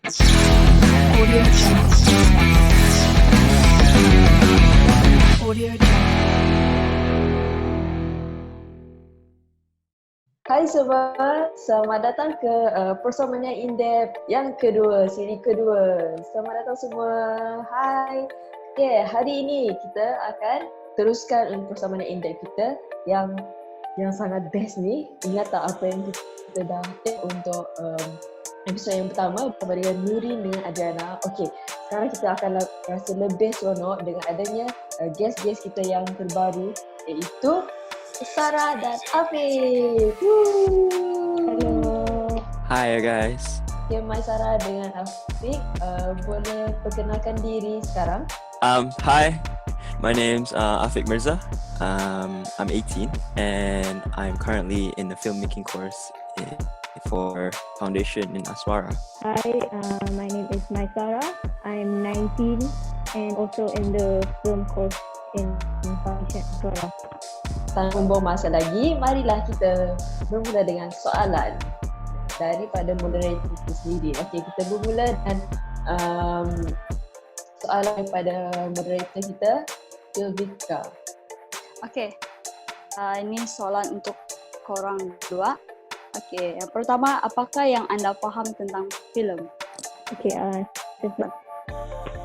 Audio Jungle. Audio Jungle. Hai semua, selamat datang ke PROSAMANIA in Depth yang kedua, siri kedua. Selamat datang semua. Hai. Okay, hari ini kita akan teruskan PROSAMANIA in Depth kita yang sangat best ni. Ingat tak apa yang kita dah take untuk episod yang pertama bersama dengan Nurin dengan Adriana. Okay, sekarang kita akan rasa lebih seronok dengan adanya guest-guest kita yang terbaru, iaitu Sarah dan Afiq. Hello. Hi guys. Okay, Mai Sarah dengan Afiq, boleh perkenalkan diri sekarang? Hi. My name's Afiq Mirza. I'm 18 and I'm currently in the filmmaking course for foundation in Aswara. Hi, my name is Sarah. I'm 19 and also in the film course in Foundation Aswara. Tanpa membuang masa lagi, marilah kita bermula dengan soalan daripada moderator itu sendiri. Okey, kita bermula dengan soalan daripada moderator kita, Silvika. Okey, ini soalan untuk korang dua. Okey, yang pertama, apakah yang anda faham tentang filem? Okay,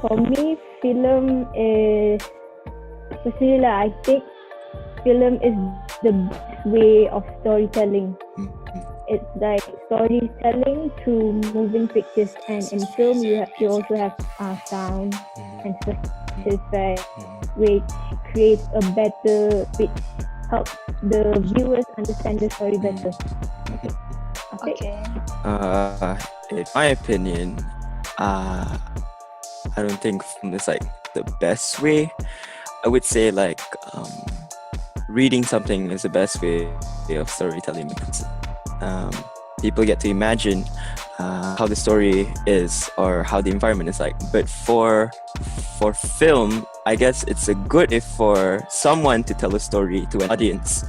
for me, film is personally I think film is the best way of storytelling. It's like storytelling through moving pictures, and in film you also have sound and special effects, which creates which helps the viewers understand the story better. Okay. In my opinion, I don't think film is like the best way. I would say like reading something is the best way of storytelling because people get to imagine how the story is or how the environment is like. But for film, I guess it's a good if for someone to tell a story to an audience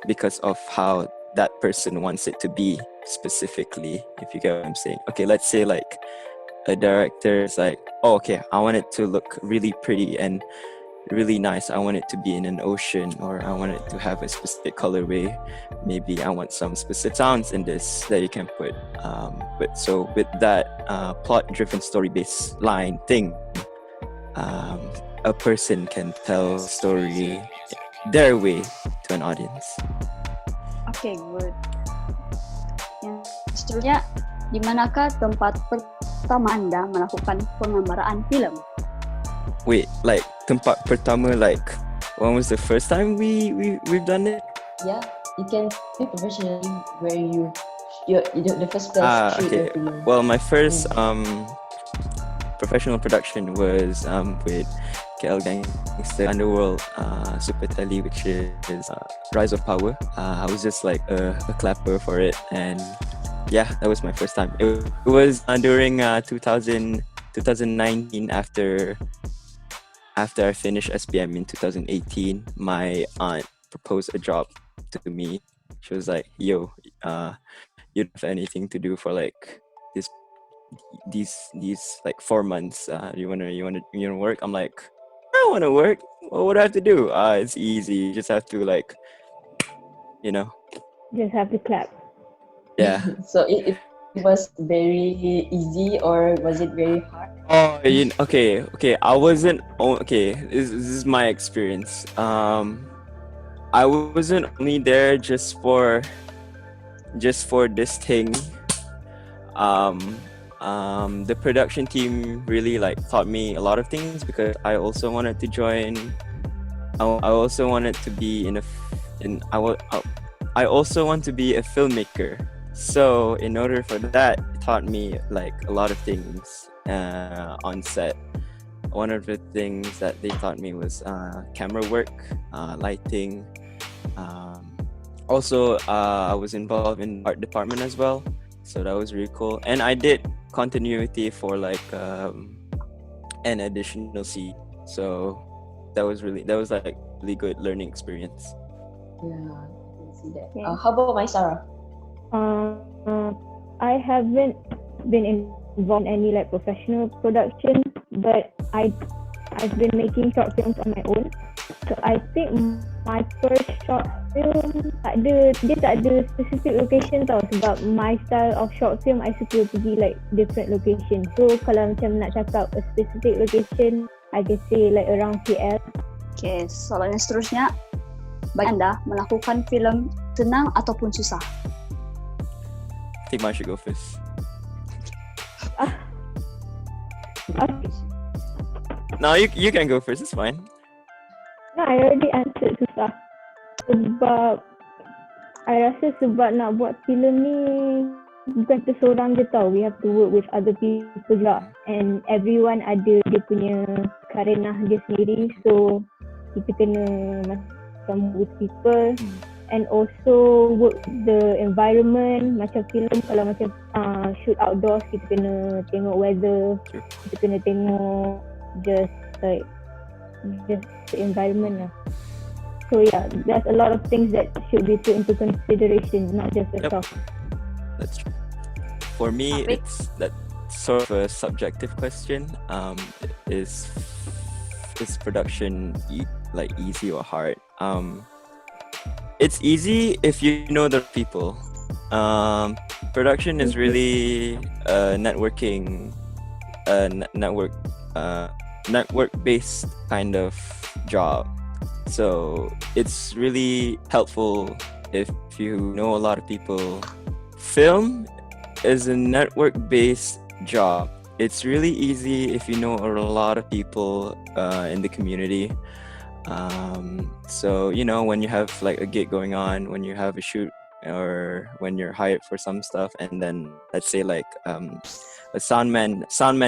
because of how that person wants it to be specifically, if you get what I'm saying. Okay, let's say like a director is like, oh, okay, I want it to look really pretty and really nice. I want it to be in an ocean, or I want it to have a specific colorway. Maybe I want some specific sounds in this that you can put. But so with that plot-driven story-based line thing, a person can tell story their way to an audience. Okay, good. Yang seterusnya, di manakah tempat pertama anda melakukan penggambaran filem? Wait, like tempat pertama, like when was the first time we've done it? Yeah, you can be professionally where you the first place shoot Okay. the film. Well, my first professional production was with KL Gangster Underworld Super Tele, which is Rise of Power. I was just like a clapper for it, and yeah, that was my first time. It was during 2019 after I finished SPM in 2018. My aunt proposed a job to me. She was like, "Yo, you don't have anything to do for like these like 4 months. You wanna work?" I'm like, "I wanna work. What do I have to do? It's easy. You just have to like, you know." Just have to clap. Yeah. So it was very easy, or was it very hard? Oh, okay. I wasn't. Okay, this is my experience. I wasn't only there just for this thing. The production team really like taught me a lot of things because I also wanted to join. I also wanted to be I also want to be a filmmaker. So in order for that, it taught me like a lot of things on set. One of the things that they taught me was camera work, lighting. Also, I was involved in art department as well, so that was really cool. And I did continuity for like an additional seat, so that was like really good learning experience. Yeah, I can see that. Yeah. How about my Sarah? I haven't been involved in any like professional production, but I've been making short films on my own. So I think my first short film dia tak ada specific location tau, sebab my style of short film I suka pergi like different location. So kalau macam nak cakap a specific location, I can say like around KL. Okay, soalan yang seterusnya. Bagi anda, melakukan filem senang ataupun susah? I think I should go first. Okay. No, you can go first. It's fine. No, I already answered susah. Sebab I rasa sebab nak buat filem ni bukan kita seorang je tau. We have to work with other people juga. And everyone ada dia punya karenah dia sendiri. So kita kena macam with people and also work the environment. Macam filem kalau macam shoot outdoors, kita kena tengok weather. Kita kena tengok just the environment lah. So yeah, there's a lot of things that should be put into consideration, not just the stuff. That's true. For me, it's that sort of a subjective question. Is production like easy or hard? It's easy if you know the people. Production is really networking, network-based kind of job. So it's really helpful if you know a lot of people. Film is a network-based job. It's really easy if you know a lot of people in the community. So you know, when you have like a gig going on, when you have a shoot, or when you're hired for some stuff, and then let's say like a soundman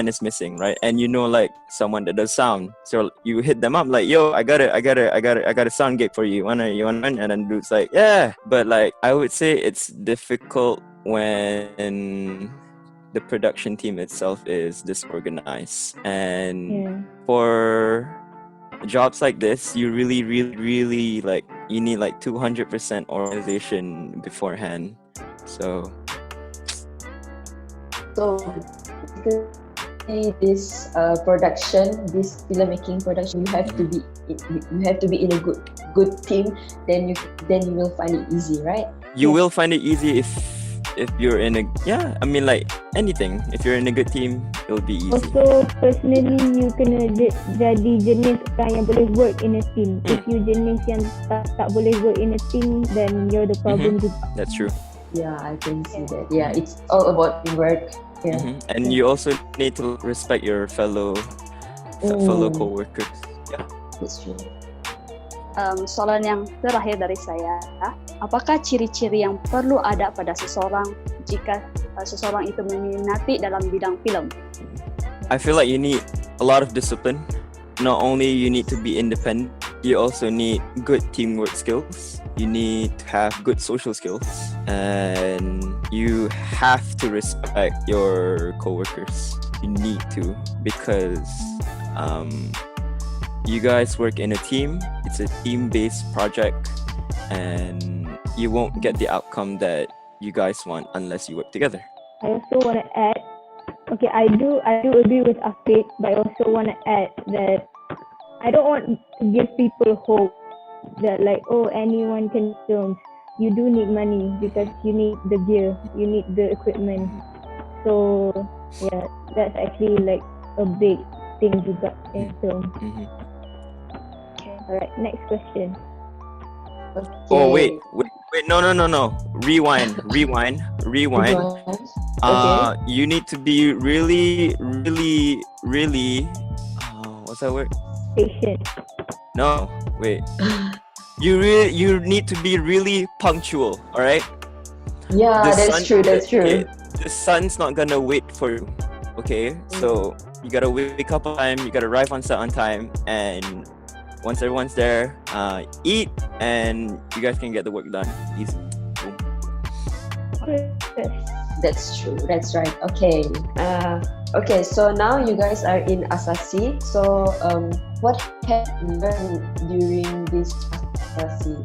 is missing, right? And you know like someone that does sound, so you hit them up like, yo, I got a sound gig for you. You want and then dude's like, yeah. But like I would say it's difficult when the production team itself is disorganized, and for jobs like this, you really like you need like 200% organization beforehand. So this production, this filmmaking production, you have to be in a good team. Then you will find it easy, right? You will find it easy if you're in a like anything. If you're in a good team, it'll be easy. Also, personally, you kena jadi jenis orang yang boleh work in a team. If you jenis yang tak boleh work in a team, then you're the problem juga. That's true. Yeah, I can see that. Yeah, it's all about teamwork. Yeah. And you also need to respect your fellow co-workers. Yeah, that's true. Soalan yang terakhir dari saya, apakah ciri-ciri yang perlu ada pada seseorang jika seseorang itu meminati dalam bidang film? I feel like you need a lot of discipline. Not only you need to be independent, you also need good teamwork skills. You need to have good social skills, and you have to respect your coworkers. You need to, because you guys work in a team. It's a team-based project, and you won't get the outcome that you guys want unless you work together. I also want to add, okay, I do agree with Afiq, but I also want to add that I don't want to give people hope that like, oh, anyone can film. You do need money because you need the gear, you need the equipment. So yeah, that's actually like a big thing juga in film. Alright, next question. Okay. Oh wait, no. Rewind. Okay. You need to be really, what's that word? Patient. No, wait. You need to be really punctual, alright? Yeah, that's true. Okay, the sun's not gonna wait for you, okay? So you gotta wake up on time, you gotta arrive on set on time, and once everyone's there, eat, and you guys can get the work done. Easy. Boom. That's true. That's right. Okay. Okay. So now you guys are in Asasi. So what have you learned during this Asasi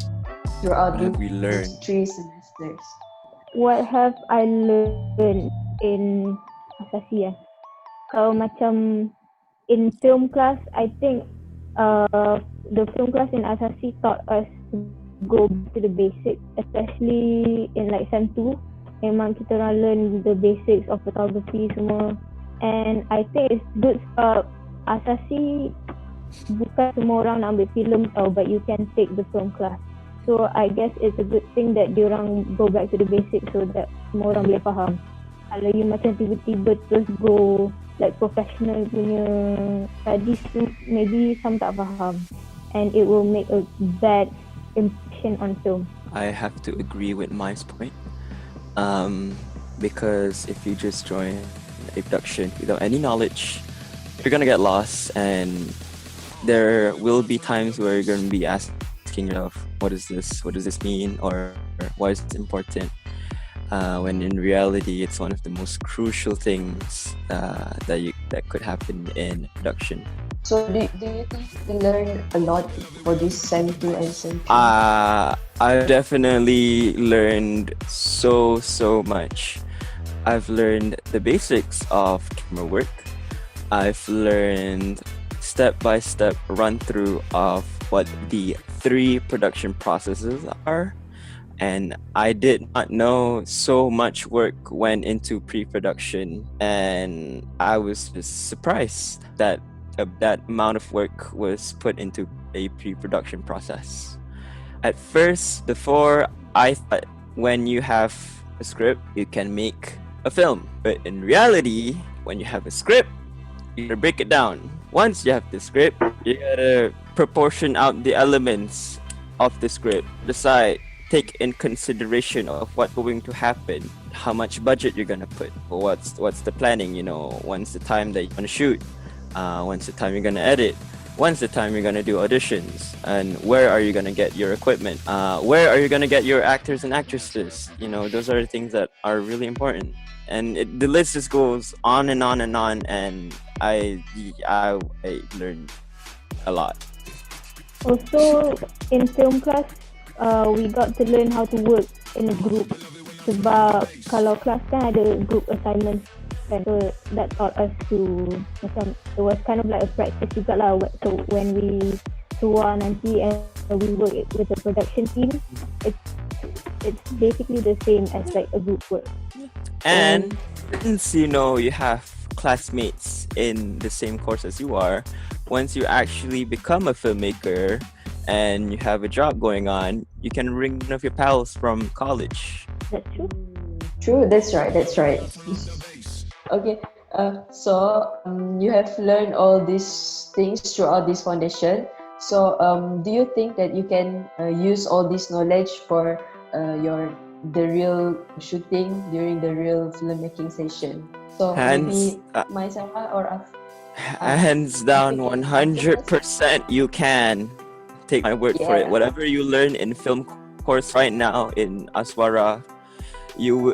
throughout these 3 semesters? What have I learned in Asasi lah. Kalau macam in film class, I think the film class in Asasi taught us to go back to the basics, especially in like Sem 2. Memang kita orang learn the basics of photography semua. And I think it's good sebab Asasi bukan semua orang nak ambil film tau, but you can take the film class. So I guess it's a good thing that diorang go back to the basics so that semua orang boleh faham. Kalau you macam tiba-tiba terus go like professional punya studies tu, maybe some tak faham and it will make a bad impression on film. I have to agree with Mai's point. Because if you just join a production without any knowledge, you're gonna get lost, and there will be times where you're gonna be asking yourself, what is this? What does this mean? Or why is it important? When in reality, it's one of the most crucial things that could happen in production. So do you think you learn a lot for this Sem 2 and Sem 3? I've definitely learned so much. I've learned the basics of camera work. I've learned step-by-step run-through of what the 3 production processes are. And I did not know so much work went into pre-production, and I was just surprised that that amount of work was put into a pre-production process. At first, before, I thought when you have a script, you can make a film. But in reality, when you have a script, you gotta break it down. Once you have the script, you gotta proportion out the elements of the script. Decide, take in consideration of what's going to happen, how much budget you're gonna put, what's the planning, when's the time that you wanna shoot, when's the time you're gonna edit, when's the time you're gonna do auditions, and where are you gonna get your equipment, where are you gonna get your actors and actresses. Those are the things that are really important, and the list just goes on and on and on, and I learned a lot. Also, in film class, we got to learn how to work in a group. Sebab kalau kelas kan ada group assignments, and so that taught us to macam, it was kind of like a practice juga lah. So when we keluar nanti and we work with the production team, it's basically the same as like a group work. And since you have classmates in the same course as you are, once you actually become a filmmaker and you have a job going on, you can ring one of your pals from college. That's true. True, that's right. Okay, so you have learned all these things throughout this foundation. So do you think that you can use all this knowledge for the real shooting during the real filmmaking session? So maybe myself or us. Hands down, 100% you can. Take my word for it. Whatever you learn in film course right now in Aswara, you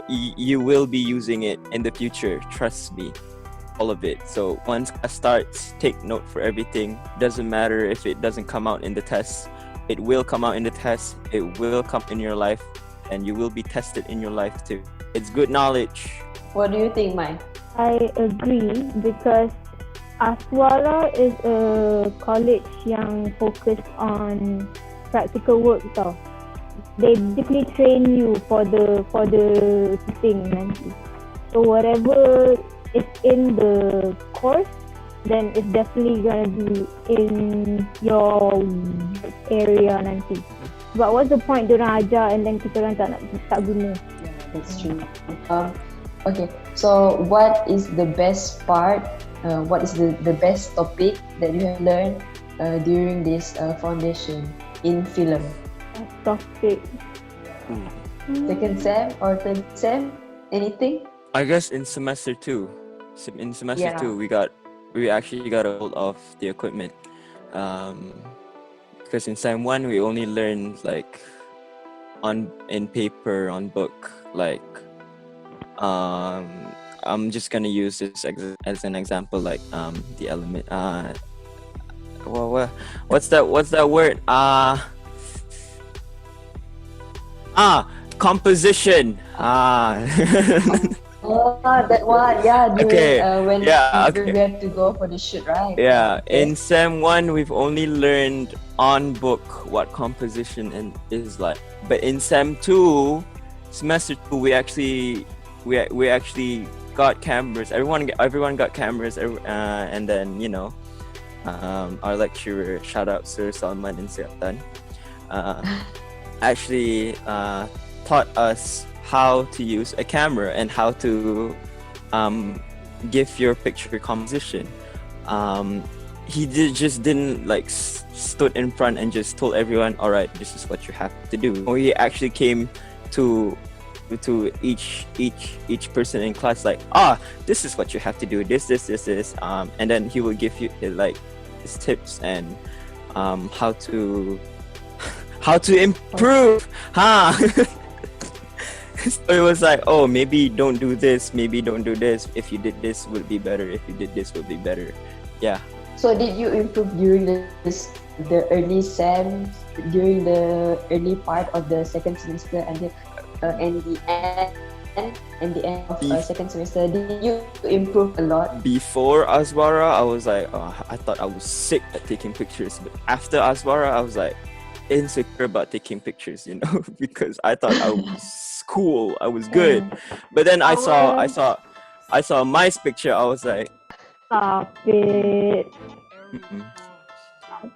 will be using it in the future. Trust me, all of it. So once class starts, take note for everything. Doesn't matter if it doesn't come out in the test. It will come out in the test. It will come in your life, and you will be tested in your life too. It's good knowledge. What do you think, Mai? I agree because Aswara is a college yang focus on practical work tau. They basically train you for the thing nanti. So whatever is in the course, then it's definitely gonna be in your area nanti. But what's the point diorang ajar and then kita orang tak guna? Yeah, that's true. Okay, so what is the best part? What is the best topic that you have learned during this foundation in film? Topic. Second sem or third sem? Anything? I guess in semester 2. In semester 2, we actually got a hold of the equipment. Because in sem 1 we only learned like in paper, on book, like I'm just gonna use this as an example, like the element. What's that word? Composition. Oh, that one. Yeah, during Okay, when yeah, we okay. have to go for the shoot, right? Yeah, Okay. in Sem 1, we've only learned on book what composition is like. But in Sem 2, semester 2, we actually got cameras. Everyone got cameras, and then, our lecturer, shout out Sir Salman and Sir Tan, actually taught us how to use a camera and how to give your picture composition. He just didn't like stood in front and just told everyone, all right, this is what you have to do. He actually came to each person in class like, this is what you have to do, this, and then he will give you like his tips and how to improve, So it was like, oh, maybe don't do this, maybe don't do this. If you did this, would be better. If you did this, would be better. Yeah. So did you improve during the early SEM, during the early part of the second semester and the end of second semester? Did you improve a lot? Before Aswara, I was like, I thought I was sick at taking pictures. But after Aswara, I was like insecure about taking pictures, because I thought I was cool, I was good. But then I saw Mai's picture. I was like, Stop it.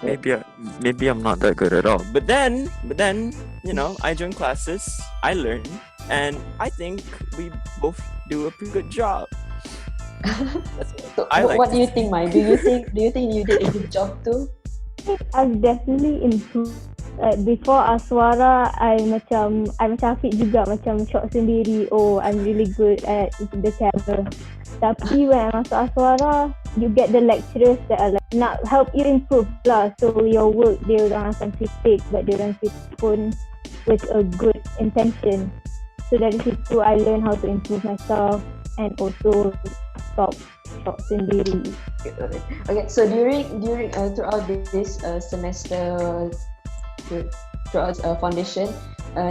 maybe I'm not that good at all. But then, I joined classes, I learned, and I think we both do a pretty good job. So what do you think, Mai? Do you think you did a good job too? I've definitely improved. Before Aswara, I macam Afiq juga, macam shot sendiri. Oh, I'm really good at the camera. Tapi when I masuk Aswara, you get the lecturers that are like nak help you improve lah. So your work, dia orang akan kritik, but dia orang kritik pun with a good intention. So dari situ, I learn how to improve myself and also stop shot sendiri. Okay, so during throughout this semester, throughout foundation,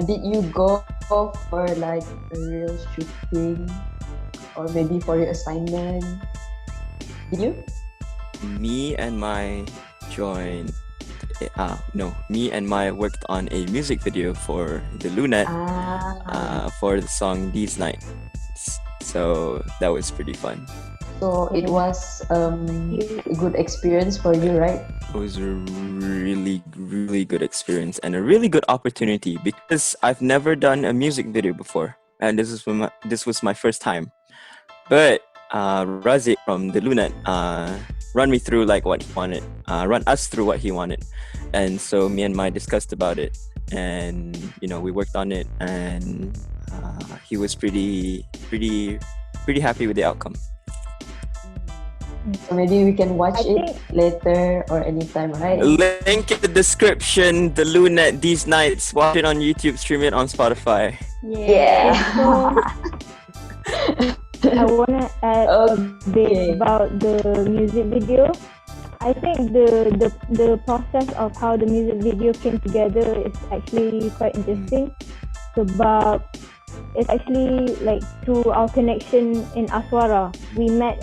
did you go for like a real shooting or maybe for your assignment? Did you? Me and Mai worked on a music video for the Lunet for the song These Nights. So that was pretty fun. So it was a good experience for you, right? It was a really, really good experience and a really good opportunity because I've never done a music video before, and this was my first time. But Razik from the Lunet run me through like what he wanted, run us through what he wanted, and so me and Mai discussed about it, and we worked on it, and he was pretty happy with the outcome. So maybe we can watch it later or anytime, right? Link in the description. The Lunet These Nights. Watch it on YouTube. Stream it on Spotify. Yeah. I wanna add a bit about the music video. I think the process of how the music video came together is actually quite interesting. Sebab it's actually like through our connection in Aswara. We met.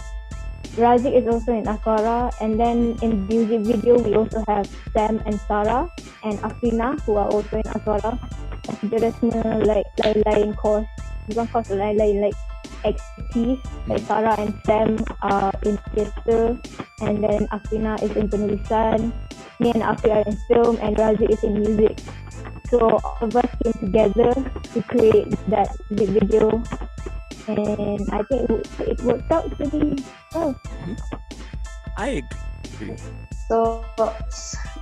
Razik is also in Aswara, and then in the music video we also have Sam and Sarah and Afrina who are also in Aswara. Kita semua like lain course, bukan course lain like expertise. Like Sarah and Sam are in theatre, and then Afrina is in penulisan. Me and Afi are in film, and Razik is in music. So all of us came together to create that music video. And I think it worked out pretty well. I agree. So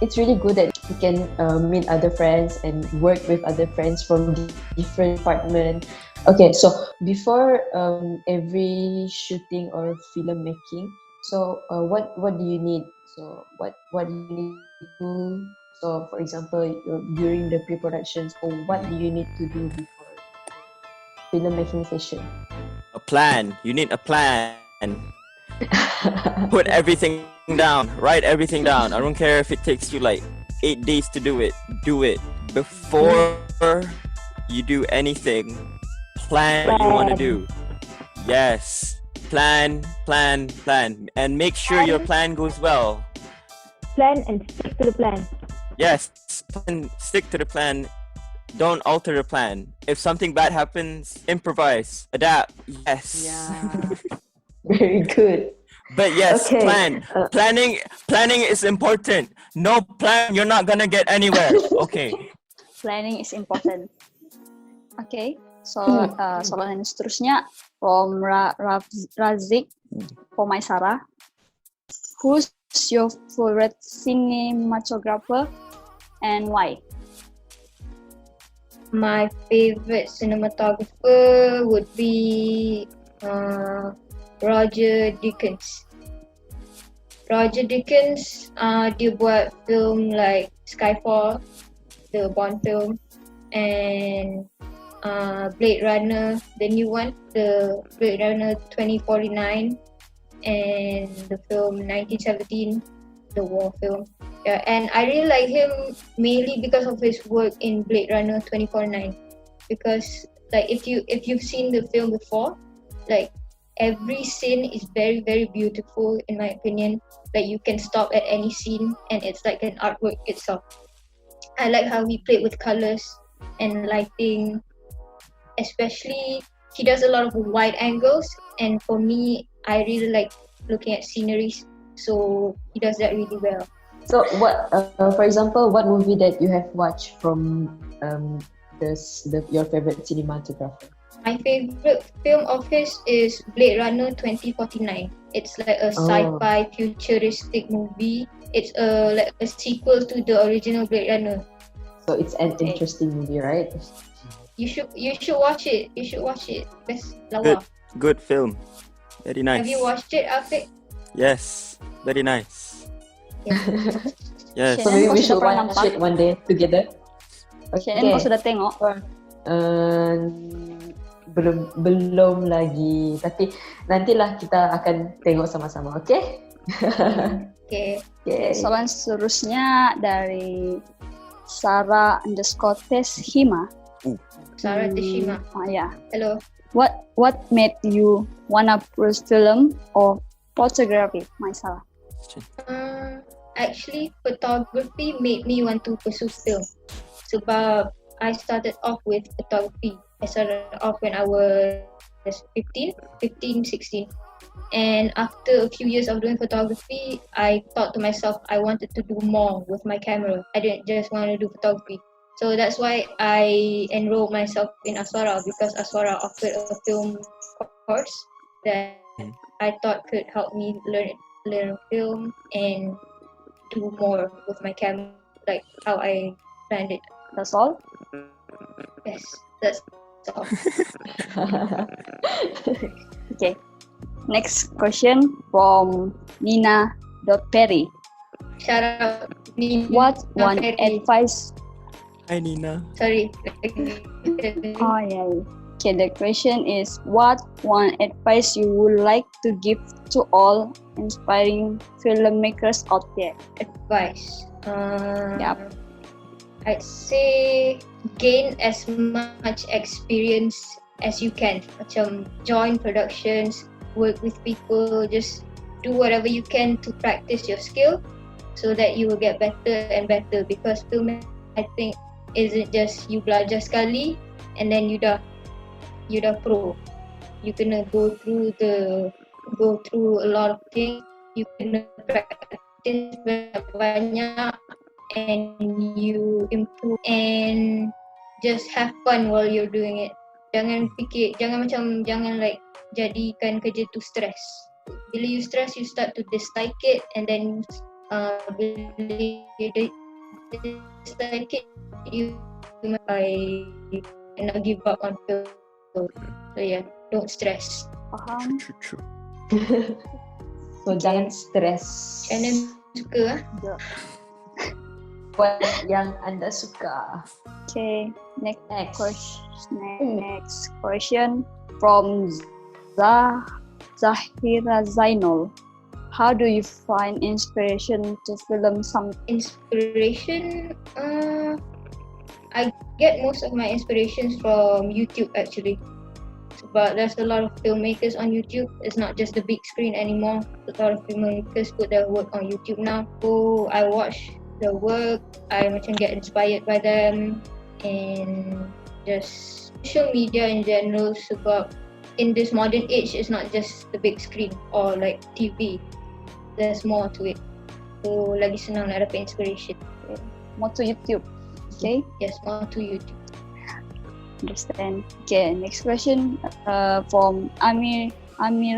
it's really good that you can meet other friends and work with other friends from different departments. Okay, so before every shooting or filmmaking, so what do you need? So what do you need to do? So for example, during the pre-production, so what do you need to do before filmmaking session? A plan. You need a plan. Put everything down. Write everything down. I don't care if it takes you like 8 days to do it. Do it. Before you do anything, plan what you want to do. Yes. Plan, and make sure your plan goes well. Plan and stick to the plan. Yes, stick to the plan. Don't alter the plan. If something bad happens, improvise, adapt. Yes. Yeah. Very good. But yes, Okay. plan. Planning is important. No plan, you're not gonna get anywhere. Okay. Planning is important. Okay, soalan yang seterusnya from Razik for my Sarah. Who's your favorite cinematographer and why? My favorite cinematographer would be Roger Deakins. Roger Deakins, dia buat film like Skyfall, the Bond film, and Blade Runner, the new one, the Blade Runner 2049, and the film 1917, the war film. Yeah, and I really like him mainly because of his work in Blade Runner 2049. Because like if you've seen the film before, like every scene is very, very beautiful in my opinion. Like you can stop at any scene and it's like an artwork itself. I like how he played with colors and lighting. Especially he does a lot of wide angles, and for me, I really like looking at sceneries. So he does that really well. So what, for example, what movie that you have watched from your favorite cinematographer? My favorite film of his is Blade Runner 2049. It's like a sci-fi futuristic movie. It's like a sequel to the original Blade Runner. So it's an interesting movie, right? You should watch it. You should watch it. Best lawa. Good film. Very nice. Have you watched it, Afiq? Yes. Very nice. Yes. So maybe we should watch it one day together. Shannon, kau sudah tengok? Belum lagi, tapi nantilah kita akan tengok sama-sama, okay? Okay. Soalan seterusnya dari Sarah_Teshima. Sarah Teshima. Yeah. Hello. What made you wanna pursue film or photography, my Sarah? Actually, photography made me want to pursue film. Sebab I started off with photography. I started off when I was 15, 16. And after a few years of doing photography, I thought to myself, I wanted to do more with my camera. I didn't just want to do photography. So that's why I enrolled myself in Aswara, because Aswara offered a film course that I thought could help me learn film and do more with my camera, like how I planned it. That's all? Yes, that's all. Okay. Next question from Nina.Perry. Shout out Nina. What one Perry. advice? Hi, Nina. Sorry. Oh yeah. Okay, the question is, what one advice you would like to give to all inspiring filmmakers out there? Advice. Yep. I'd say gain as much experience as you can. Macam join productions, work with people, just do whatever you can to practice your skill so that you will get better and better, because film, I think, isn't just you belajar sekali and then you dah pro. You kena go through a lot of things. You kena practice banyak and you improve and just have fun while you're doing it. Jangan like jadikan kerja tu stress. Bila you stress, you start to dislike it, and then bila you dislike it, you might not give up on film. So yeah, don't stress. Paham? True. So jangan stres. Shannon suka Buat yang anda suka. Okay. Next Next. question from Zahira Zainul. How do you find inspiration to film something? Inspiration, I get most of my inspirations from YouTube actually. but there's a lot of filmmakers on YouTube. It's not just the big screen anymore. A lot of filmmakers put their work on YouTube now. So I watch the work, I macam get inspired by them, and just social media in general, sebab in this modern age, it's not just the big screen or like TV. There's more to it. So lagi senang nak dapat inspiration. More to YouTube. Okay, Yes, more to YouTube. understand. Okay, next question from Amir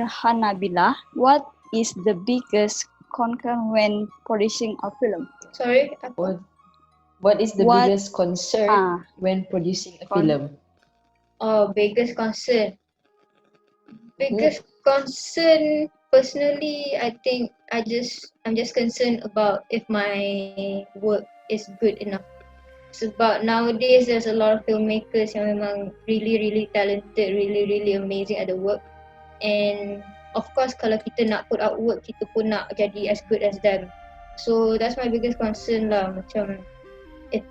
Hanabila. What is the biggest concern when producing a film? Sorry, apa? What is the What- biggest concern when producing a film? Oh, biggest concern. Biggest concern personally, I think I'm just concerned about if my work is good enough. Sebab nowadays there's a lot of filmmakers yang memang really talented, really amazing at the work. And of course kalau kita nak put out work, kita pun nak jadi as good as them. So that's my biggest concern lah, macam if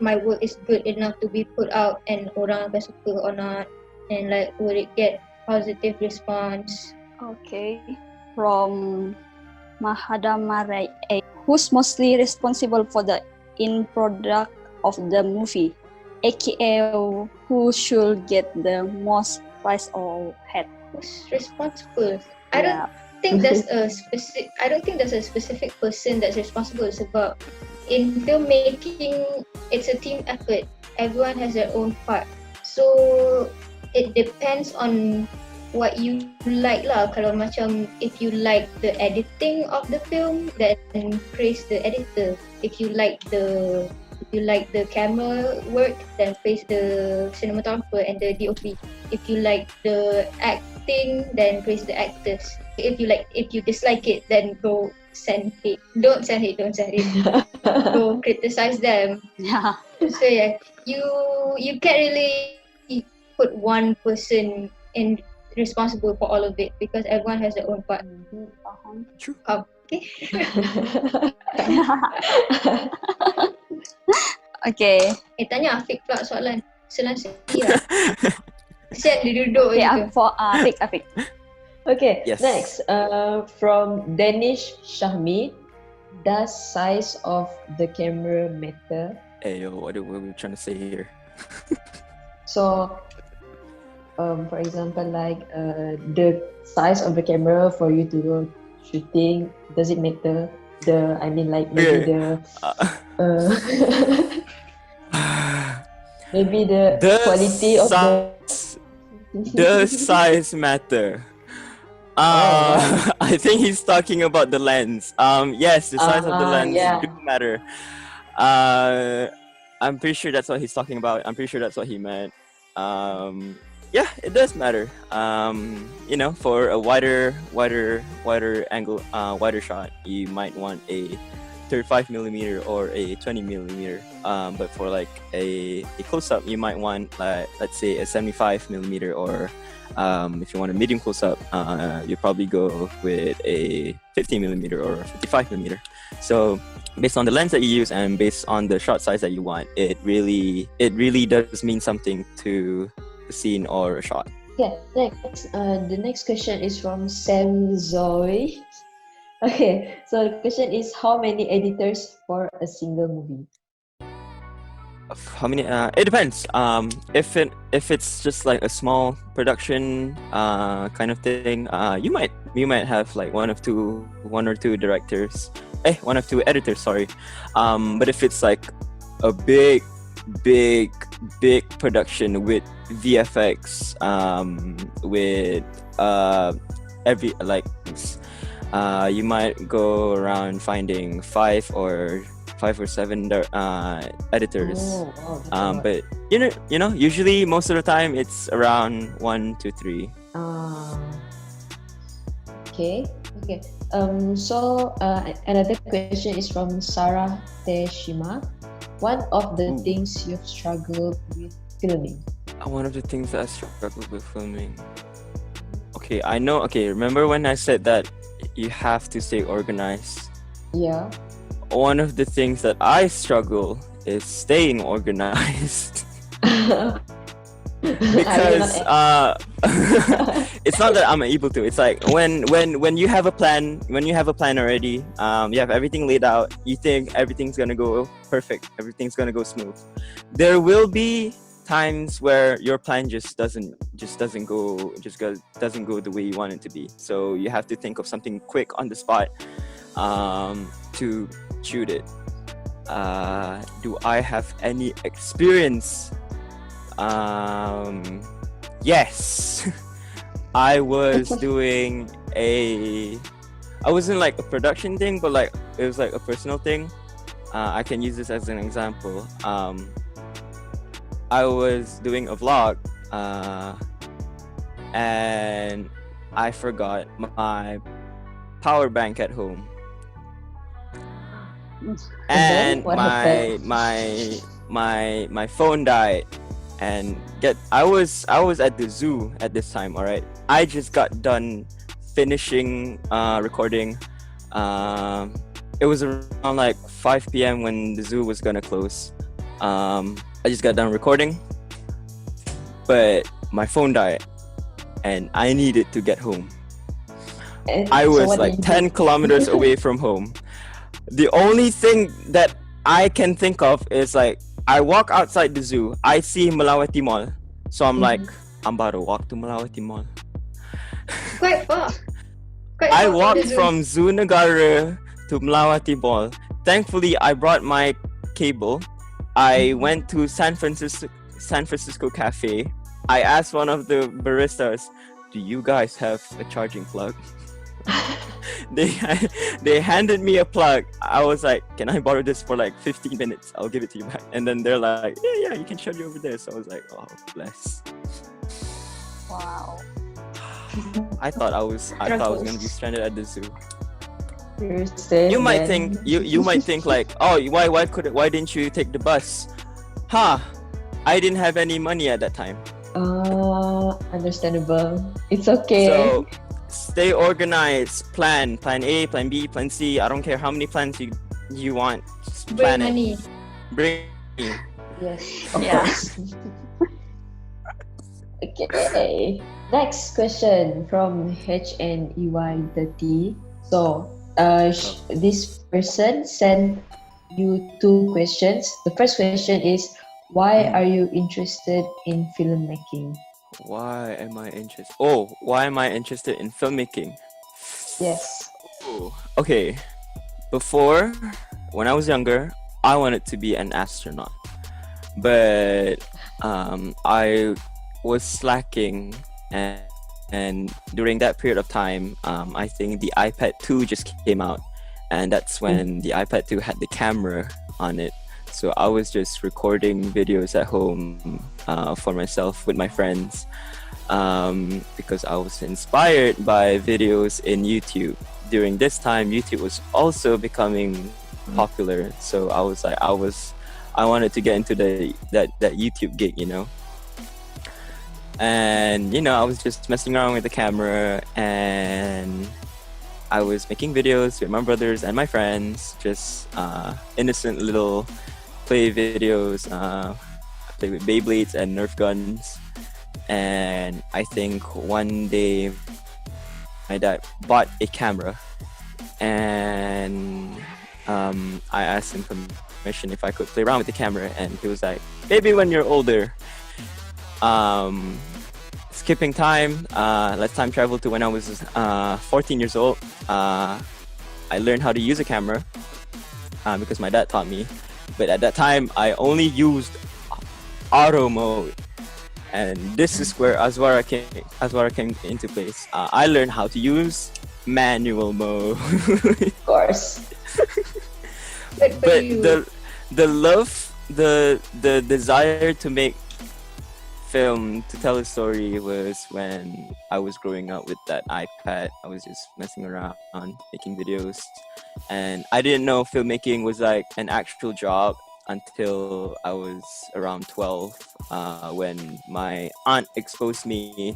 my work is good enough to be put out and orang akan suka or not, and like will it get positive response. Okay, from Mahadamarai, who's mostly responsible for the end product of the movie, aka who should get the most prize or head? Who's responsible? I don't think there's a specific person that's responsible, sebab in filmmaking it's a team effort. Everyone has their own part. So it depends on what you like lah. Kalau macam if you like the editing of the film, then praise the editor. If you like the camera work, then praise the cinematographer and the DOP. If you like the acting, then praise the actors. If you dislike it, then go send hate. Don't send hate. Go criticize them. Yeah. So yeah, you can't really put one person in responsible for all of it because everyone has their own part. True. Okay. Okay. Tanya Afiq pula soalan. Senang sikit lah. Kesian dia duduk Okay, je. for Afiq. Okay, Yes. next from Danish Shahmi, does size of the camera matter? Hey, yo, what are we trying to say here? So, for example, like the size of the camera for you to go shooting, does it matter? Maybe maybe the quality of the size matter. I think he's talking about the lens. Yes, the size of the lens do matter. I'm pretty sure that's what he's talking about. I'm pretty sure that's what he meant. Yeah, it does matter. For a wider angle, wider shot, you might want a 35mm or a 20mm. But for like a close-up, you might want let's say a 75mm, or if you want a medium close-up, you probably go with a 50mm or 55mm. So based on the lens that you use and based on the shot size that you want, it really does mean something to the scene or a shot. Okay, next, the next question is from Sam Zoe. Okay, so the question is, how many editors for a single movie? How many? It depends. If it's just like a small production kind of thing, you might have like one or two directors. One or two editors. Sorry. But if it's like a big production with VFX, with you might go around finding five or 7 editors. But usually most of the time it's around 1 to 3. Okay. So another question is from Sarah Teshima. One of the things you've struggled with filming? One of the things that I struggled with filming. Okay, I know. Okay, remember when I said that you have to stay organized? Yeah. One of the things that I struggle is staying organized. Because it's not that I'm able to. It's like when you have a plan, already, you have everything laid out. You think everything's gonna go perfect, everything's gonna go smooth. There will be times where your plan just doesn't go the way you want it to be. So you have to think of something quick on the spot to shoot it. Do I have any experience? Yes. I was doing I wasn't like a production thing, but like it was like a personal thing. I can use this as an example. I was doing a vlog, and I forgot my power bank at home, and what happened? my phone died. And I was at the zoo at this time. All right, I just got done finishing recording. It was around like 5 p.m. when the zoo was gonna close. I just got done recording, but my phone died, and I needed to get home. I was like 10 kilometers away from home. The only thing that I can think of is like, I walk outside the zoo, I see Melawati Mall. So I'm like, I'm about to walk to Melawati Mall. Quite far. I walked from Zoo Negara to Melawati Mall. Thankfully, I brought my cable. I went to San Francisco Cafe. I asked one of the baristas, do you guys have a charging plug? They handed me a plug. I was like, can I borrow this for like 15 minutes? I'll give it to you back. And then they're like, yeah, you can charge it over there. So I was like, oh, bless. Wow. I thought I was gonna be stranded at the zoo. You might think you might think like, oh, why didn't you take the bus? I didn't have any money at that time. Understandable. It's okay. So stay organized. Plan A, plan B, plan C. I don't care how many plans you want. Just plan Bring money. Bring money. Yes, of course. Okay. Next question from HNEY30. So, this person sent you 2 questions. The first question is, why are you interested in filmmaking? Why am I interested in filmmaking? Yes. Ooh, okay. Before, when I was younger, I wanted to be an astronaut. But I was slacking, and during that period of time, I think the iPad 2 just came out, and that's when the iPad 2 had the camera on it. So I was just recording videos at home for myself with my friends, because I was inspired by videos in YouTube. During this time, YouTube was also becoming popular. So I was like, I wanted to get into that YouTube gig, you know. And I was just messing around with the camera, and I was making videos with my brothers and my friends, just innocent little play videos. I played with Beyblades and Nerf guns. And I think one day my dad bought a camera, and I asked him permission if I could play around with the camera, and he was like, maybe when you're older. Skipping time, let's time travel to when I was 14 years old. I learned how to use a camera because my dad taught me. But at that time, I only used auto mode. And this is where Aswara came into place. I learned how to use manual mode. Of course. But the love, the desire to make film, to tell a story, was when I was growing up with that iPad. I was just messing around, making videos, and I didn't know filmmaking was like an actual job until I was around 12, when my aunt exposed me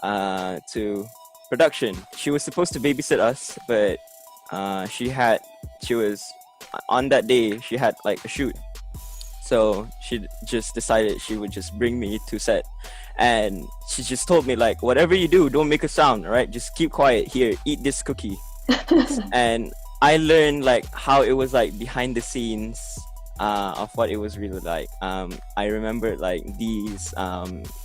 to production. She was supposed to babysit us, but she was on that day, she had like a shoot. So she just decided she would just bring me to set. and she just told me like, whatever you do, don't make a sound, all right? Just keep quiet. Here, eat this cookie. And I learned like how it was like behind the scenes of what it was really like. I remember like these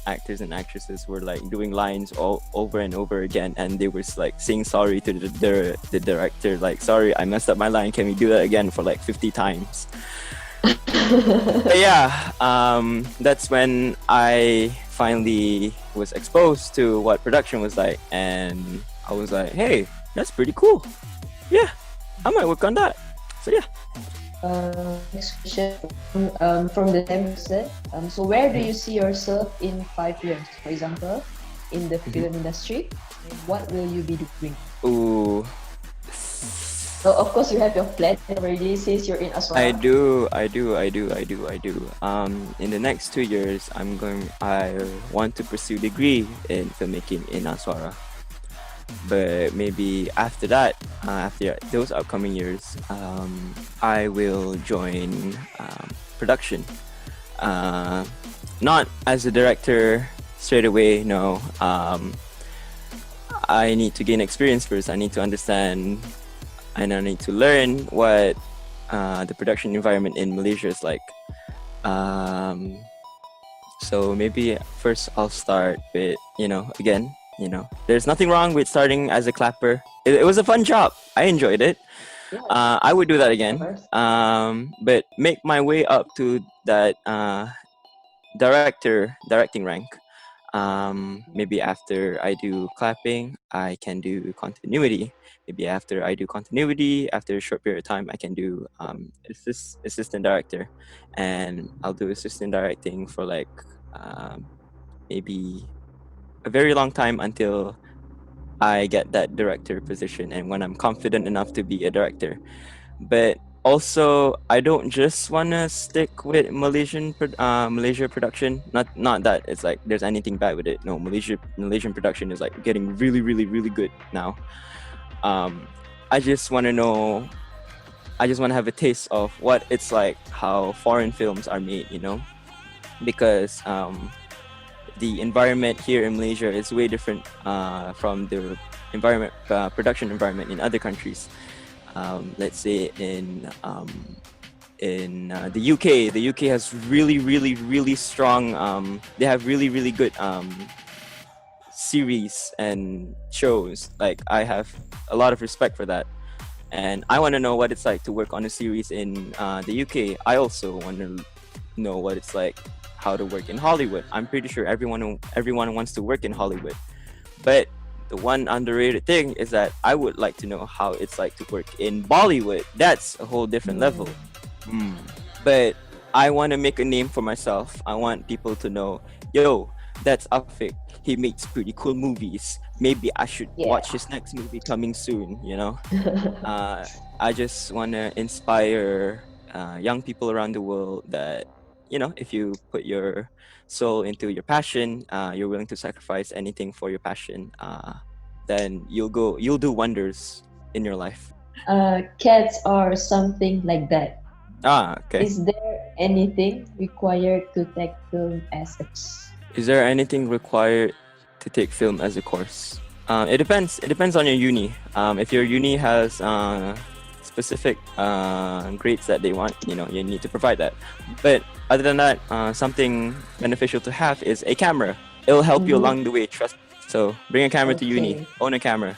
actors and actresses were like doing lines all over and over again, and they were like saying sorry to the director, like, sorry, I messed up my line, can we do that again, for like 50 times. But yeah, that's when I finally was exposed to what production was like, and I was like, hey, that's pretty cool. Yeah, I might work on that. So yeah. Next question from the same person. So where do you see yourself in 5 years, for example, in the film industry? And what will you be doing? Ooh. So of course you have your plan already since you're in Aswara. I do. In the next 2 years, I want to pursue degree in filmmaking in Aswara. But maybe after that, after those upcoming years, I will join production. Not as a director straight away, no. I need to gain experience first. I need to understand and I need to learn what the production environment in Malaysia is like. So maybe first I'll start with, again, there's nothing wrong with starting as a clapper. It was a fun job. I enjoyed it. Yeah. I would do that again. But make my way up to that directing rank. Maybe after I do clapping, I can do continuity. Maybe after I do continuity, after a short period of time, I can do assistant director, and I'll do assistant directing for like maybe a very long time until I get that director position and when I'm confident enough to be a director. But also, I don't just want to stick with Malaysia production. Not that it's like there's anything bad with it. No, Malaysian production is like getting really, really, really good now. I just want to know. I just want to have a taste of what it's like, how foreign films are made. Because the environment here in Malaysia is way different from the production environment in other countries. Let's say in the UK. The UK has really, really, really strong. They have really, really good series and shows. Like, I have a lot of respect for that, and I want to know what it's like to work on a series in the UK. I also want to know what it's like how to work in Hollywood. I'm pretty sure everyone wants to work in Hollywood, but the one underrated thing is that I would like to know how it's like to work in Bollywood. That's a whole different level. But I want to make a name for myself. I want people to know, yo, that's Afik. He makes pretty cool movies. Maybe I should watch his next movie coming soon, I just want to inspire young people around the world that, if you put your soul into your passion, you're willing to sacrifice anything for your passion, then you'll do wonders in your life. Cats or something like that. Okay. Is there anything required to take film as a course? Is there anything required to take film as a course? It depends. It depends on your uni. If your uni has specific grades that they want, you need to provide that. But other than that, something beneficial to have is a camera. It'll help you along the way, trust me. So bring a camera to uni. Own a camera.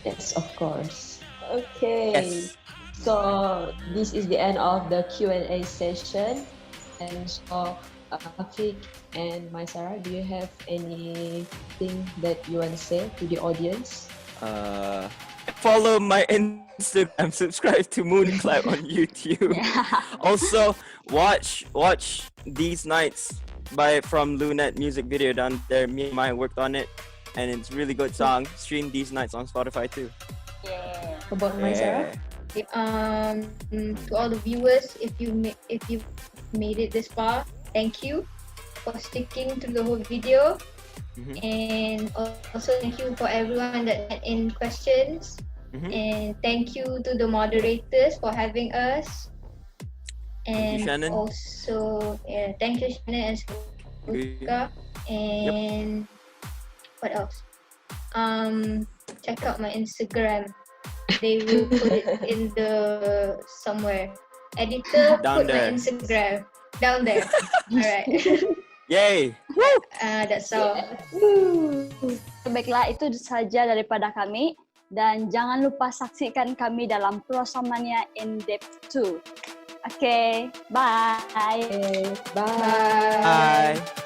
Yes, of course. Okay. Yes. So this is the end of the Q&A session. And so, Afik and Maisara, do you have anything that you want to say to the audience? Follow my Instagram, subscribe to Moonclap on YouTube. Also, watch These Nights from Lunette music video down there. Me and Maya worked on it, and it's a really good song. Stream These Nights on Spotify too. Yeah. How about Maisara? To all the viewers, if you've made it this far, thank you for sticking to the whole video. And also thank you for everyone that sent in questions. And thank you to the moderators for having us. And Shannon. also, thank you, Shannon, as well. Buka, and what else? Check out my Instagram. They will put it in the somewhere. Editor, Down put my there. Instagram down there. Alright. Yay! That's all. Baiklah, itu saja daripada kami. Dan jangan lupa saksikan kami dalam PROSAMANIA in Depth II. Okay, bye. Okay, bye. Bye. Bye.